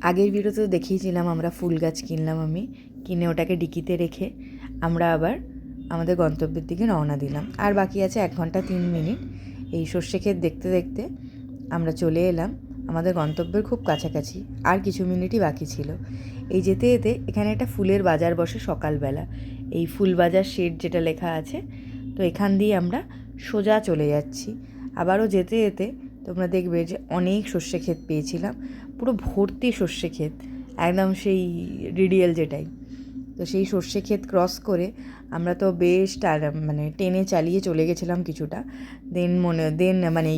আগের ভিডিওতে দেখিয়েছিলাম আমরা ফুল গাছ কিনলাম, আমি কিনে ওটাকে ডিকিতে রেখে আমরা আবার আমাদের গন্তব্যের দিকে রওনা দিলাম। আর বাকি আছে 1 ঘন্টা 3 মিনিট। এই সর্ষে ক্ষেত দেখতে দেখতে আমরা চলে এলাম আমাদের গন্তব্যের খুব কাছাকাছি। আর কিছু মিনিটই বাকি ছিল। এই যেতে যেতে এখানে একটা ফুলের বাজার বসে সকালবেলা, এই ফুল বাজার শেড যেটা লেখা আছে, তো এখান দিয়ে আমরা সোজা চলে যাচ্ছি। আবারও যেতে যেতে তোমরা দেখবে যে অনেক সর্ষে ক্ষেত পেয়েছিলাম, পুরো ভর্তি সর্ষে ক্ষেত, একদম সেই রিডিএল যেটাই। তো সেই সর্ষে ক্ষেত ক্রস করে আমরা তো বেশ মানে টেনে চালিয়ে চলে গেছিলাম কিছুটা, দেন মানে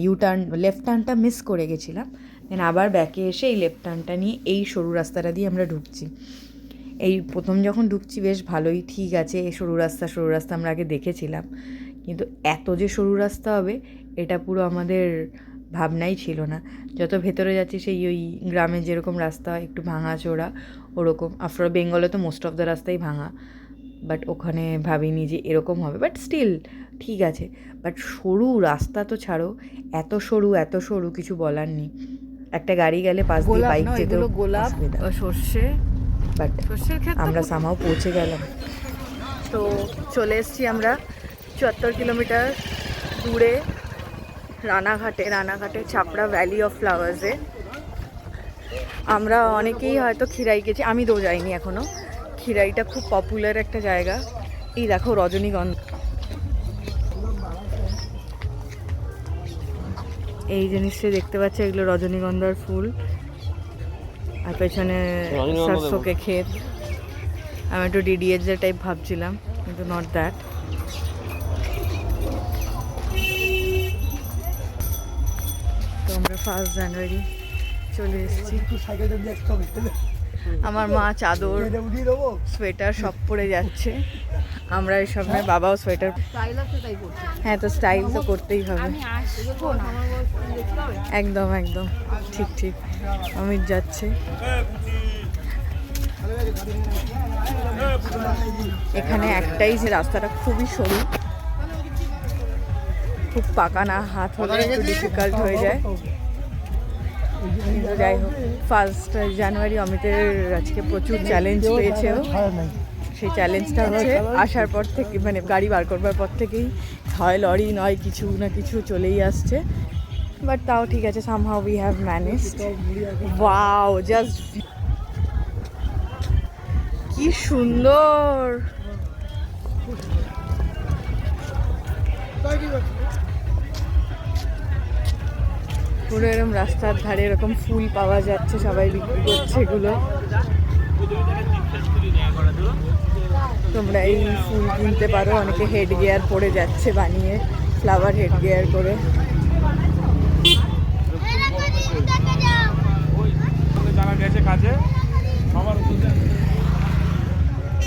লেফট টার্নটা মিস করে গেছিলাম। দেন আবার ব্যাকে এসে এই লেফট টার্নটা নিয়ে এই সরু রাস্তাটা দিয়ে আমরা ঢুকছি। এই প্রথম যখন ঢুকছি বেশ ভালোই, ঠিক আছে, এই সরু রাস্তা আমরা আগে দেখেছিলাম, কিন্তু এত যে সরু রাস্তা হবে এটা পুরো আমাদের ভাবনাই ছিল না। যত ভেতরে যাচ্ছি সেই ওই গ্রামের যেরকম রাস্তা হয় একটু ভাঙা চোরা ওরকম, আফটার বেঙ্গলে তো মোস্ট অফ দ্য রাস্তাই ভাঙা, বাট ওখানে ভাবিনি যে এরকম হবে, বাট স্টিল ঠিক আছে। বাট সরু রাস্তা তো ছাড়ো, এত সরু কিছু বলার নেই। একটা গাড়ি গেলে পাশ দিয়ে বাইক যেতেও গোলাপ সর্ষে, বাট আমরা সামাও পৌঁছে গেলাম। তো চলে এসেছি আমরা 74 কিলোমিটার দূরে রানাঘাটে চাপড়া ভ্যালি অফ ফ্লাওয়ার্সে। আমরা অনেকেই হয়তো খিরাই গেছি, আমি তো যাইনি এখনও। খিরাইটা খুব পপুলার একটা জায়গা। এই দেখো রজনীগন্ধা, এই জিনিসটা দেখতে পাচ্ছ, এগুলো রজনীগন্ধার ফুল। আর পেছনে সরষে ক্ষেত। আমি একটু ডিডিএস টাইপ ভাবছিলাম, কিন্তু নট দ্যাট। তো আমরা 1 জানুয়ারি চলে এসেছি। আমার মা চাদর সোয়েটার সব পরে যাচ্ছে, আমরা এসব নয়। বাবাও সোয়েটার, হ্যাঁ তো স্টাইল তো করতেই হবে। একদম একদম ঠিক। অমিত যাচ্ছে। এখানে একটাই যে রাস্তাটা খুবই সরু, খুব পাকা না, হাত হলে একটু ডিফিকাল্ট হয়ে যায়। কিন্তু যাই হোক, 1 জানুয়ারি অমিতের আজকে প্রচুর চ্যালেঞ্জ পেয়েছে। সেই চ্যালেঞ্জটা হচ্ছে আসার পর থেকে, মানে গাড়ি বার করবার পর থেকেই হয় লরি নয় কিছু না কিছু চলেই আসছে। বাট তাও ঠিক আছে, somehow we have managed. Wow, just কি সুন্দর! পুরো এরকম রাস্তার ধারে এরকম ফুল পাওয়া যাচ্ছে, সবাই বিক্রি করছে এগুলো। তোমরা এই ফুল কিনতে পারো। অনেকে হেড গিয়ার পরে যাচ্ছে বানিয়ে, ফ্লাওয়ার হেড গিয়ার করে।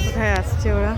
কোথায় আসছে ওরা?